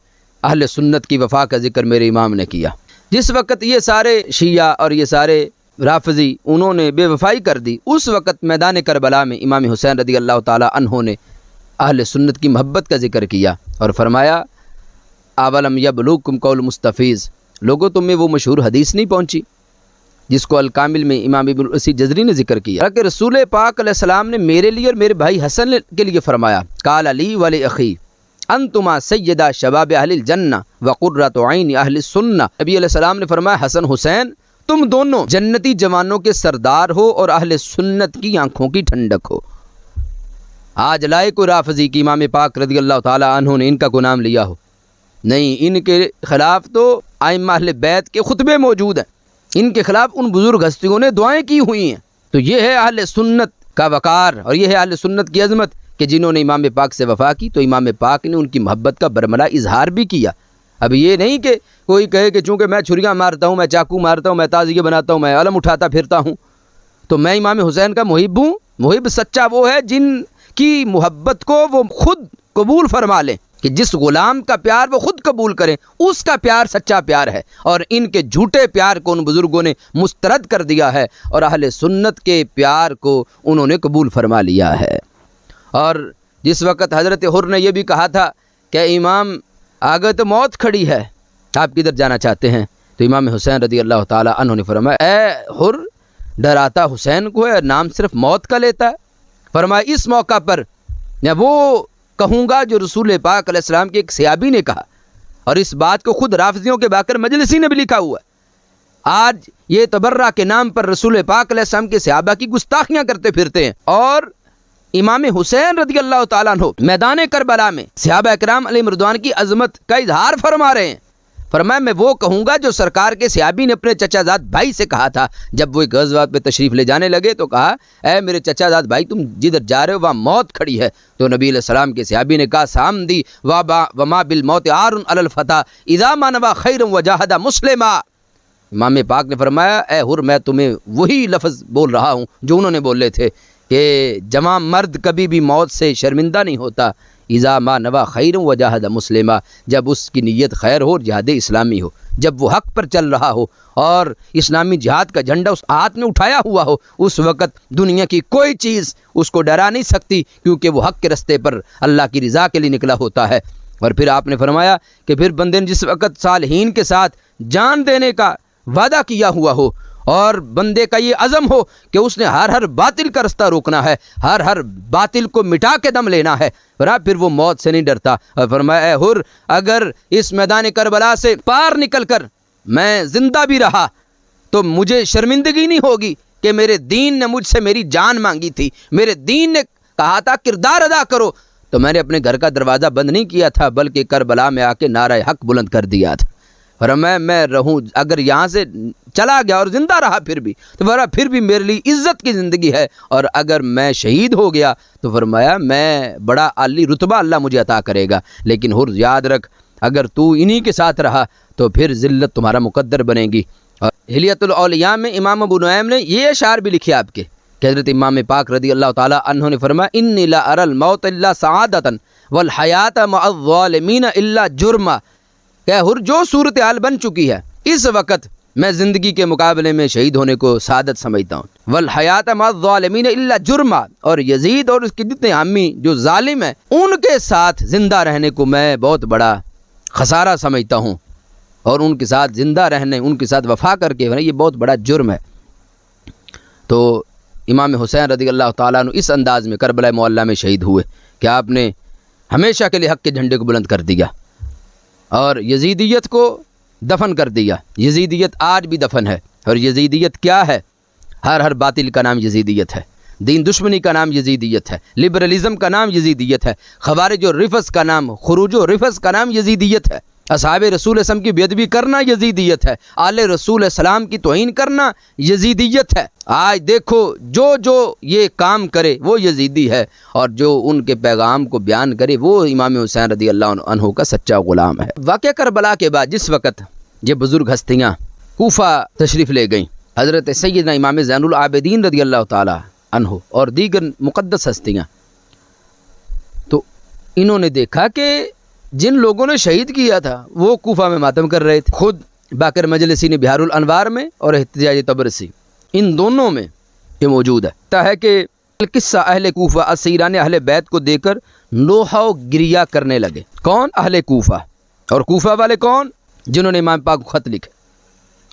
اہل سنت کی وفا کا ذکر میرے امام نے کیا۔ جس وقت یہ سارے شیعہ اور یہ سارے رافضی انہوں نے بے وفائی کر دی، اس وقت میدان کربلا میں امام حسین رضی اللہ تعالیٰ عنہ نے اہل سنت کی محبت کا ذکر کیا اور فرمایا اولم یبلوکم قول مستفیض، لوگوں تم میں وہ مشہور حدیث نہیں پہنچی جس کو الکامل میں امام ابن اسی جزری نے ذکر کیا کہ رسول پاک علیہ السلام نے میرے لیے اور میرے بھائی حسن کے لیے فرمایا قال علی ولی اخی انتما سیدہ شباب اہل الجنہ وقرۃ عین اہل السنہ۔ نبی علیہ السلام نے فرمایا حسن حسین تم دونوں جنتی جوانوں کے سردار ہو اور اہل سنت کی آنکھوں کی ٹھنڈک ہو۔ آج لائے کوئی رافضی کی امام پاک رضی اللہ تعالیٰ عنہ نے ان کا کوئی نام لیا ہو؟ نہیں، ان کے خلاف تو ائمہ اہل بیت کے خطبے موجود ہیں، ان کے خلاف ان بزرگ ہستیوں نے دعائیں کی ہوئی ہیں۔ تو یہ ہے اہل سنت کا وقار اور یہ ہے اہل سنت کی عظمت کہ جنہوں نے امام پاک سے وفا کی تو امام پاک نے ان کی محبت کا برملا اظہار بھی کیا۔ اب یہ نہیں کہ کوئی کہے کہ چونکہ میں چھریاں مارتا ہوں، میں چاقو مارتا ہوں، میں تعزیے بناتا ہوں، میں علم اٹھاتا پھرتا ہوں تو میں امام حسین کا محب ہوں۔ محب سچا وہ ہے جن کی محبت کو وہ خود قبول فرما لیں کہ کہ جس غلام کا پیار وہ خود قبول کریں اس کا پیار سچا پیار ہے، اور ان کے جھوٹے پیار کو ان بزرگوں نے مسترد کر دیا ہے اور اہل سنت کے پیار کو انہوں نے قبول فرما لیا ہے۔ اور جس وقت حضرت حر نے یہ بھی کہا تھا کہ امام آگے تو موت کھڑی ہے، آپ کدھر جانا چاہتے ہیں؟ تو امام حسین رضی اللہ تعالی عنہ نے فرمایا اے حر، ڈراتا حسین کو ہے، نام صرف موت کا لیتا ہے۔ فرمایا اس موقع پر میں وہ کہوں گا جو رسول پاک علیہ السلام کے ایک صحابی نے کہا، اور اس بات کو خود رافضیوں کے باقر مجلسی نے بھی لکھا ہوا ہے۔ آج یہ تبرہ کے نام پر رسول پاک علیہ السلام کے صحابہ کی گستاخیاں کرتے پھرتے ہیں، اور امام حسین رضی اللہ تعالیٰ عنہ میدان کربلا میں صحابہ اکرام علیہ رضوان کی عظمت کا اظہار فرما رہے ہیں۔ فرمایا میں وہ کہوں گا جو سرکار کے صحابی نے اپنے چچا زاد بھائی سے کہا تھا جب وہ غزوات پہ تشریف لے جانے لگے، تو کہا اے میرے چچا زاد بھائی، تم جدھر جا رہے ہو وہاں موت کھڑی ہے۔ تو نبی علیہ السلام کے صحابی نے کہا سامدی وما بالموت عار علی الفتى اذا ما نوى خیرا وجاہد مسلما۔ امام پاک نے فرمایا اے حر، میں تمہیں وہی لفظ بول رہا ہوں جو انہوں نے بولے تھے کہ جوان مرد کبھی بھی موت سے شرمندہ نہیں ہوتا، اذا ما نوى خیرا وجاہد مسلما، جب اس کی نیت خیر ہو اور جہاد اسلامی ہو، جب وہ حق پر چل رہا ہو اور اسلامی جہاد کا جھنڈا اس ہاتھ میں اٹھایا ہوا ہو، اس وقت دنیا کی کوئی چیز اس کو ڈرا نہیں سکتی، کیونکہ وہ حق کے رستے پر اللہ کی رضا کے لیے نکلا ہوتا ہے۔ اور پھر آپ نے فرمایا کہ پھر بندے نے جس وقت صالحین کے ساتھ جان دینے کا وعدہ کیا ہوا ہو اور بندے کا یہ عزم ہو کہ اس نے ہر باطل کا رستہ روکنا ہے، ہر باطل کو مٹا کے دم لینا ہے، پھر وہ موت سے نہیں ڈرتا۔ اور فرمایا اے حر، اگر اس میدان کربلا سے پار نکل کر میں زندہ بھی رہا تو مجھے شرمندگی نہیں ہوگی کہ میرے دین نے مجھ سے میری جان مانگی تھی، میرے دین نے کہا تھا کردار ادا کرو، تو میں نے اپنے گھر کا دروازہ بند نہیں کیا تھا بلکہ کربلا میں آ کے نعرہ حق بلند کر دیا تھا۔ فرمایا میں رہوں، اگر یہاں سے چلا گیا اور زندہ رہا پھر بھی تو فرمایا پھر بھی میرے لیے عزت کی زندگی ہے، اور اگر میں شہید ہو گیا تو فرمایا میں بڑا عالی رتبہ اللہ مجھے عطا کرے گا، لیکن حر یاد رکھ اگر تو انہی کے ساتھ رہا تو پھر ذلت تمہارا مقدر بنے گی۔ اور حلیۃ الاولیاء میں امام ابو نعیم نے یہ اشعار بھی لکھے آپ کے کہ حضرت امام پاک رضی اللہ تعالیٰ عنہ نے فرمایا انی لا اری الموت الا سعادۃ والحیات مع الظالمین الا جرما، کہ حر جو صورتحال بن چکی ہے اس وقت میں زندگی کے مقابلے میں شہید ہونے کو سعادت سمجھتا ہوں، والحیات مع الظالمین الا جرما، اور یزید اور اس کے جتنے عامی جو ظالم ہیں ان کے ساتھ زندہ رہنے کو میں بہت بڑا خسارہ سمجھتا ہوں، اور ان کے ساتھ زندہ رہنے، ان کے ساتھ وفا کر کے یہ بہت بڑا جرم ہے۔ تو امام حسین رضی اللہ تعالیٰ عنہ اس انداز میں کربلا معلیٰ میں شہید ہوئے کہ آپ نے ہمیشہ کے لیے حق کے جھنڈے کو بلند کر دیا اور یزیدیت کو دفن کر دیا۔ یزیدیت آج بھی دفن ہے، اور یزیدیت کیا ہے؟ ہر باطل کا نام یزیدیت ہے، دین دشمنی کا نام یزیدیت ہے، لبرلزم کا نام یزیدیت ہے، خوارج و رفض کا نام، خروج و رفض کا نام یزیدیت ہے، اصحاب رسول وسلم کی بے ادبی کرنا یزیدیت ہے، آل رسول السلام کی توہین کرنا یزیدیت ہے۔ آج دیکھو جو یہ کام کرے وہ یزیدی ہے، اور جو ان کے پیغام کو بیان کرے وہ امام حسین رضی اللہ عنہ کا سچا غلام ہے۔ واقعہ کربلا کے بعد جس وقت یہ بزرگ ہستیاں کوفہ تشریف لے گئیں، حضرت سیدنا امام زین العابدین رضی اللہ تعالی عنہ اور دیگر مقدس ہستیاں، تو انہوں نے دیکھا کہ جن لوگوں نے شہید کیا تھا وہ کوفہ میں ماتم کر رہے تھے۔ خود باقر مجلسی نے بہار الانوار میں اور احتجاج تبرسی ان دونوں میں یہ موجود ہے کہ قصہ اہل کوفہ اسیران اہل بیت کو دے کر نوحہ و گریہ کرنے لگے۔ کون؟ اہل کوفہ۔ اور کوفہ والے کون؟ جنہوں نے امام پاک کو خط لکھے،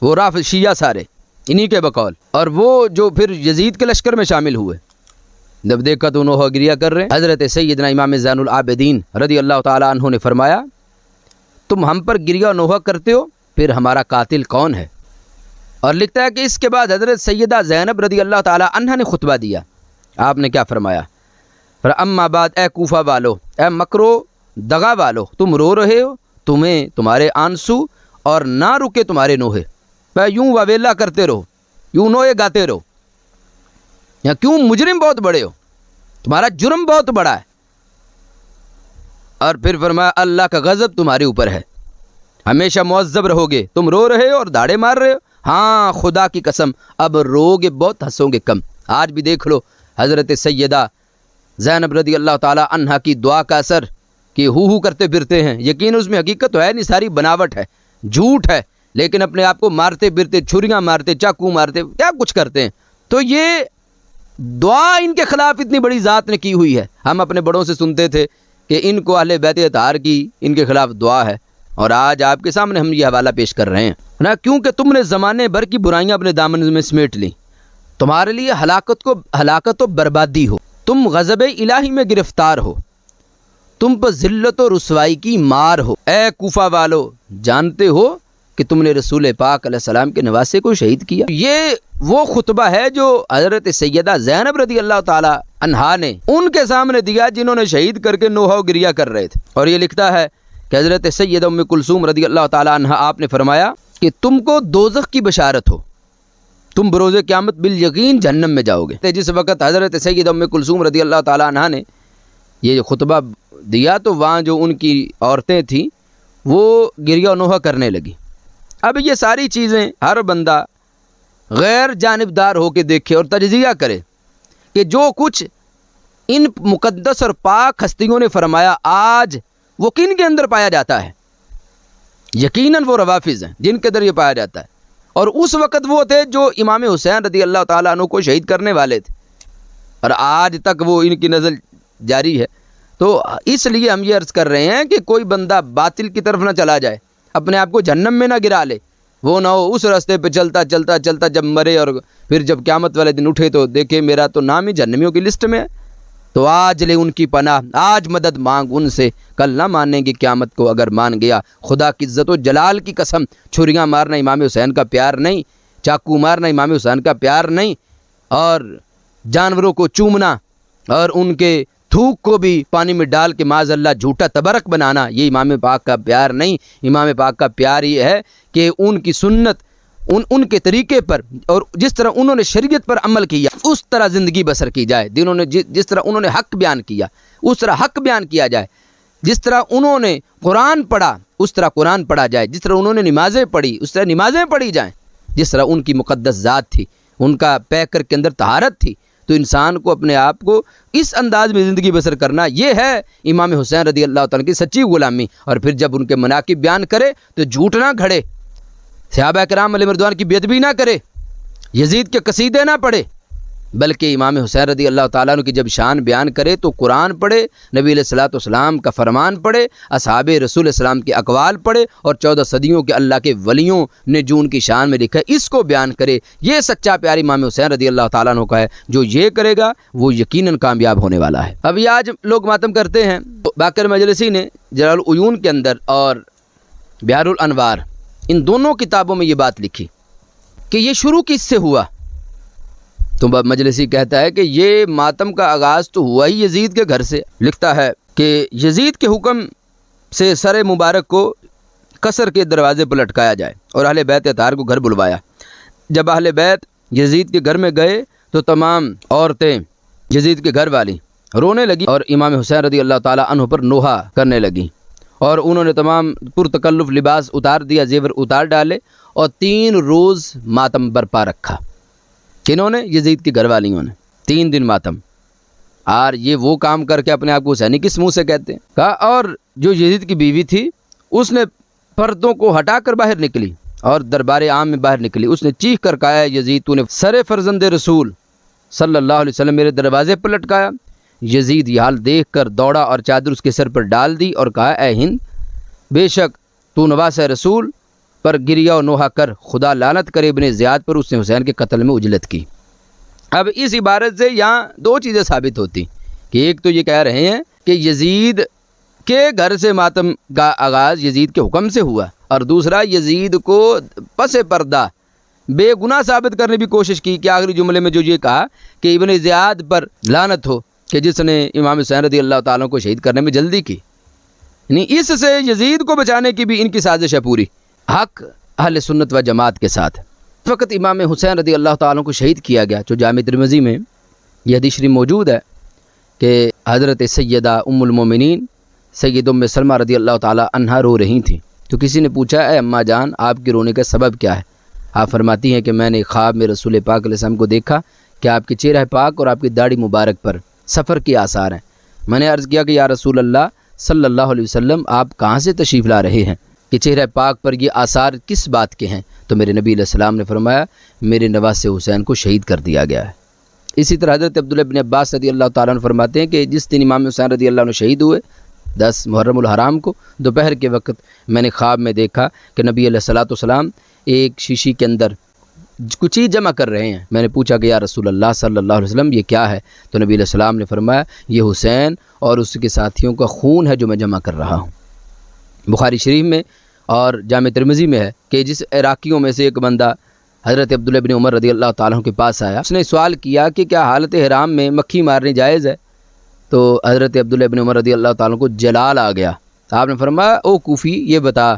وہ رافض شیعہ سارے انہی کے بقول، اور وہ جو پھر یزید کے لشکر میں شامل ہوئے، جب دیکھا تو نوحہ گریہ کر رہے۔ حضرت سیدنا امام زین العابدین رضی اللہ تعالی عنہ نے فرمایا تم ہم پر گریہ نوحہ کرتے ہو، پھر ہمارا قاتل کون ہے؟ اور لکھتا ہے کہ اس کے بعد حضرت سیدہ زینب رضی اللہ تعالی عنہ نے خطبہ دیا۔ آپ نے کیا فرمایا؟ اما بعد اے کوفہ والو، اے مکرو دغا والو، تم رو رہے ہو، تمہیں تمہارے آنسو اور نہ رکے تمہارے نوحے، یوں واویلا کرتے رہو، یوں نوحے گاتے رہو، یا کیوں مجرم بہت بڑے ہو، تمہارا جرم بہت بڑا ہے۔ اور پھر فرمایا اللہ کا غضب تمہارے اوپر ہے، ہمیشہ معذب رہو گے، تم رو رہے ہو اور داڑے مار رہے ہو، ہاں خدا کی قسم اب رو گے بہت، ہنسو گے کم۔ آج بھی دیکھ لو حضرت سیدہ زینب رضی اللہ تعالی عنہا کی دعا کا اثر کہ ہو کرتے پھرتے ہیں، یقین اس میں حقیقت تو ہے نہیں، ساری بناوٹ ہے، جھوٹ ہے، لیکن اپنے آپ کو مارتے پھرتے، چھریاں مارتے، چاقو مارتے، کیا کچھ کرتے ہیں۔ تو یہ دعا ان کے خلاف اتنی بڑی ذات نے کی ہوئی ہے۔ ہم اپنے بڑوں سے سنتے تھے کہ ان کو اہل بیت اطہار کی ان کے خلاف دعا ہے، اور آج آپ کے سامنے ہم یہ حوالہ پیش کر رہے ہیں نا، کیونکہ تم نے زمانے بھر کی برائیاں اپنے دامن میں سمیٹ لی، تمہارے لیے ہلاکت و بربادی ہو، تم غضب الہی میں گرفتار ہو، تم پر ذلت و رسوائی کی مار ہو۔ اے کوفہ والو، جانتے ہو کہ تم نے رسول پاک علیہ السلام کے نواسے کو شہید کیا۔ یہ وہ خطبہ ہے جو حضرت سیدہ زینب رضی اللہ تعالی عنہا نے ان کے سامنے دیا، جنہوں نے شہید کر کے نوحہ و گریہ کر رہے تھے۔ اور یہ لکھتا ہے کہ حضرت سیدہ ام کلثوم رضی اللہ تعالی عنہا آپ نے فرمایا کہ تم کو دوزخ کی بشارت ہو، تم بروز قیامت بالیقین جہنم میں جاؤ گے۔ جس وقت حضرت سیدہ ام کلثوم رضی اللہ تعالی عنہا نے یہ خطبہ دیا تو وہاں جو ان کی عورتیں تھیں وہ گریہ و نوحہ کرنے لگی۔ اب یہ ساری چیزیں ہر بندہ غیر جانبدار ہو کے دیکھے اور تجزیہ کرے کہ جو کچھ ان مقدس اور پاک ہستیوں نے فرمایا آج وہ کن کے اندر پایا جاتا ہے۔ یقیناً وہ روافظ ہیں جن کے اندر یہ پایا جاتا ہے، اور اس وقت وہ تھے جو امام حسین رضی اللہ تعالیٰ عنہ کو شہید کرنے والے تھے، اور آج تک وہ ان کی نسل جاری ہے۔ تو اس لیے ہم یہ عرض کر رہے ہیں کہ کوئی بندہ باطل کی طرف نہ چلا جائے، اپنے آپ کو جہنم میں نہ گرا لے، وہ نہ ہو اس راستے پہ چلتا چلتا چلتا جب مرے اور پھر جب قیامت والے دن اٹھے تو دیکھے میرا تو نام ہی جہنمیوں کی لسٹ میں ہے۔ تو آج لے ان کی پناہ، آج مدد مانگ ان سے، کل نہ مانیں گے قیامت کو اگر مان گیا۔ خدا کی عزت و جلال کی قسم، چھریاں مارنا امام حسین کا پیار نہیں، چاقو مارنا امام حسین کا پیار نہیں، اور جانوروں کو چومنا اور ان کے تھوک کو بھی پانی میں ڈال کے معاذ اللہ جھوٹا تبرک بنانا، یہ امام پاک کا پیار نہیں۔ امام پاک کا پیار یہ ہے کہ ان کی سنت، ان کے طریقے پر، اور جس طرح انہوں نے شریعت پر عمل کیا اس طرح زندگی بسر کی جائے، جس طرح انہوں نے حق بیان کیا اس طرح حق بیان کیا جائے، جس طرح انہوں نے قرآن پڑھا اس طرح قرآن پڑھا جائے، جس طرح انہوں نے نمازیں پڑھی اس طرح نمازیں پڑھی جائیں، جس طرح ان کی مقدس ذات تھی، ان کا پیکر کے اندر طہارت تھی۔ تو انسان کو اپنے آپ کو اس انداز میں زندگی بسر کرنا، یہ ہے امام حسین رضی اللہ تعالیٰ کی سچی غلامی۔ اور پھر جب ان کے مناقب بیان کرے تو جھوٹ نہ گھڑے، صحابہ کرام علیہ رضوان کی بے ادبی نہ کرے، یزید کے قصیدے نہ پڑھے، بلکہ امام حسین رضی اللہ تعالیٰ عنہ کی جب شان بیان کرے تو قرآن پڑھے، نبی علیہ الصلوۃ والسلام کا فرمان پڑھے، اصحاب رسول السلام کے اقوال پڑھے، اور 14 صدیوں کے اللہ کے ولیوں نے جو ان کی شان میں لکھا ہے اس کو بیان کرے۔ یہ سچا پیار امام حسین رضی اللہ تعالیٰ عنہ کا ہے، جو یہ کرے گا وہ یقیناً کامیاب ہونے والا ہے۔ اب یہ آج لوگ ماتم کرتے ہیں، باقر مجلسی نے جلال العیون کے اندر اور بحار الانوار ان دونوں کتابوں میں یہ بات لکھی کہ یہ شروع کس سے ہوا۔ تو مجلسی کہتا ہے کہ یہ ماتم کا آغاز تو ہوا ہی یزید کے گھر سے۔ لکھتا ہے کہ یزید کے حکم سے سر مبارک کو قصر کے دروازے پر لٹکایا جائے اور اہل بیت اطہار کو گھر بلوایا۔ جب اہل بیت یزید کے گھر میں گئے تو تمام عورتیں یزید کے گھر والی رونے لگی اور امام حسین رضی اللہ تعالیٰ عنہ پر نوحہ کرنے لگیں، اور انہوں نے تمام پرتکلف لباس اتار دیا، زیور اتار ڈالے، اور 3 روز ماتم برپا رکھا۔ کنہوں نے؟ یزید کی گھر والیوں نے 3 دن ماتم۔ اور یہ وہ کام کر کے اپنے آپ کو حسینی کس منہ سے کہتے ہیں کہا۔ اور جو یزید کی بیوی تھی اس نے پردوں کو ہٹا کر باہر نکلی اور دربار عام میں باہر نکلی، اس نے چیخ کر کہا ہے یزید تو نے سر فرزند رسول صلی اللہ علیہ وسلم میرے دروازے پر لٹکایا۔ یزید یہ حال دیکھ کر دوڑا اور چادر اس کے سر پر ڈال دی اور کہا اے ہند، بے شک تو نواس رسول پر گریہ و نوحہ کر، خدا لعنت کرے ابن زیاد پر، اس نے حسین کے قتل میں اجلت کی۔ اب اس عبارت سے یہاں 2 چیزیں ثابت ہوتی کہ ایک تو یہ کہہ رہے ہیں کہ یزید کے گھر سے ماتم کا آغاز یزید کے حکم سے ہوا، اور دوسرا یزید کو پس پردہ بے گناہ ثابت کرنے کی کوشش کی کہ آخری جملے میں جو یہ کہا کہ ابن زیاد پر لعنت ہو کہ جس نے امام حسین رضی اللہ تعالیٰ کو شہید کرنے میں جلدی کی، یعنی اس سے یزید کو بچانے کی بھی ان کی سازش ہے پوری، حق اہل سنت و جماعت کے ساتھ۔ اس وقت امام حسین رضی اللہ تعالیٰ کو شہید کیا گیا، جو جامع ترمذی میں یہ حدیث شریف موجود ہے کہ حضرت سیدہ ام المومنین سید ام سلمہ رضی اللہ تعالیٰ عنہا رو رہی تھیں، تو کسی نے پوچھا اے اماں جان آپ کے رونے کا سبب کیا ہے؟ آپ فرماتی ہیں کہ میں نے خواب میں رسول پاک علیہ السلام کو دیکھا کہ آپ کے چہرہ پاک اور آپ کی داڑھی مبارک پر سفر کے آثار ہیں۔ میں نے عرض کیا کہ یا رسول اللہ، صلی اللہ علیہ وسلم آپ کہاں سے تشریف لا رہے ہیں کہ چہرہ پاک پر یہ آثار کس بات کے ہیں؟ تو میرے نبی علیہ السلام نے فرمایا میرے نواسے حسین کو شہید کر دیا گیا ہے۔ اسی طرح حضرت عبداللہ بن عباس رضی اللہ تعالیٰ عنہ فرماتے ہیں کہ جس دن امام حسین رضی اللہ عنہ شہید ہوئے 10 محرم الحرام کو دوپہر کے وقت میں نے خواب میں دیکھا کہ نبی علیہ الصلوۃ والسلام ایک شیشی کے اندر کچھ چیز جمع کر رہے ہیں۔ میں نے پوچھا کہ یا رسول اللہ صلی اللہ علیہ وسلم یہ کیا ہے؟ تو نبی علیہ السلام نے فرمایا یہ حسین اور اس کے ساتھیوں کا خون ہے جو میں جمع کر رہا ہوں۔ بخاری شریف میں اور جامع ترمذی میں ہے کہ جس عراقیوں میں سے ایک بندہ حضرت عبداللہ بن عمر رضی اللہ تعالیٰ عنہ کے پاس آیا، اس نے سوال کیا کہ کیا حالت حرام میں مکھی مارنی جائز ہے؟ تو حضرت عبداللہ بن عمر رضی اللہ تعالیٰ عنہ کو جلال آ گیا۔ آپ نے فرمایا او کوفی یہ بتا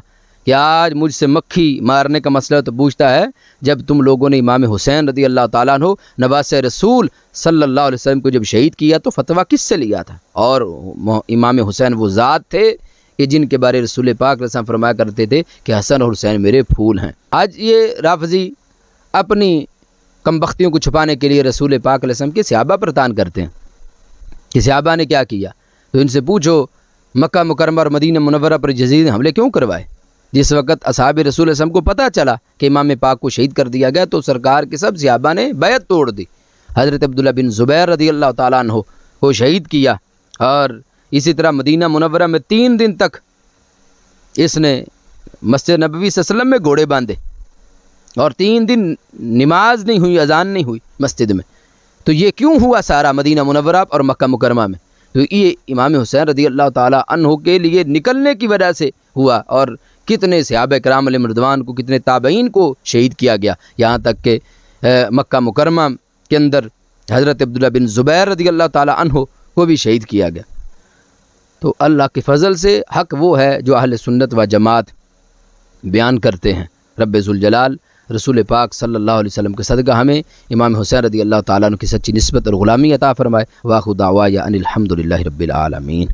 کہ آج مجھ سے مکھی مارنے کا مسئلہ تو پوچھتا ہے جب تم لوگوں نے امام حسین رضی اللہ تعالیٰ عنہ نواسۂ رسول صلی اللہ علیہ وسلم کو جب شہید کیا تو فتویٰ کس سے لیا تھا؟ اور امام حسین وہ ذات تھے کہ جن کے بارے رسول پاک علیہ السلام فرمایا کرتے تھے کہ حسن اور حسین میرے پھول ہیں۔ آج یہ رافضی اپنی کمبختیوں کو چھپانے کے لیے رسول پاک علیہ السلام کے صحابہ پر تان کرتے ہیں کہ صحابہ نے کیا کیا، تو ان سے پوچھو مکہ مکرمہ اور مدینہ منورہ پر جزیرے حملے کیوں کروائے؟ جس وقت اصحاب رسول علیہ السلام کو پتہ چلا کہ امام پاک کو شہید کر دیا گیا تو سرکار کے سب صحابہ نے بیعت توڑ دی۔ حضرت عبداللہ بن زبیر رضی اللہ تعالیٰ عنہ کو شہید کیا، اور اسی طرح مدینہ منورہ میں 3 دن تک اس نے مسجد نبوی صلی اللہ علیہ وسلم میں گھوڑے باندھے، اور 3 دن نماز نہیں ہوئی، اذان نہیں ہوئی مسجد میں۔ تو یہ کیوں ہوا سارا مدینہ منورہ اور مکہ مکرمہ میں؟ تو یہ امام حسین رضی اللہ تعالیٰ عنہ کے لیے نکلنے کی وجہ سے ہوا، اور کتنے صحابہ کرام علیہم رضوان کو، کتنے تابعین کو شہید کیا گیا، یہاں تک کہ مکہ مکرمہ کے اندر حضرت عبداللہ بن زبیر رضی اللہ تعالیٰ عنہ کو بھی شہید کیا گیا۔ تو اللہ کے فضل سے حق وہ ہے جو اہل سنت و جماعت بیان کرتے ہیں۔ رب ذوالجلال رسول پاک صلی اللہ علیہ وسلم کے صدقہ ہمیں امام حسین رضی اللہ تعالیٰ عنہ کی سچی نسبت اور غلامی عطا فرمائے۔ واخر دعوایا ان الحمد للہ رب العالمین۔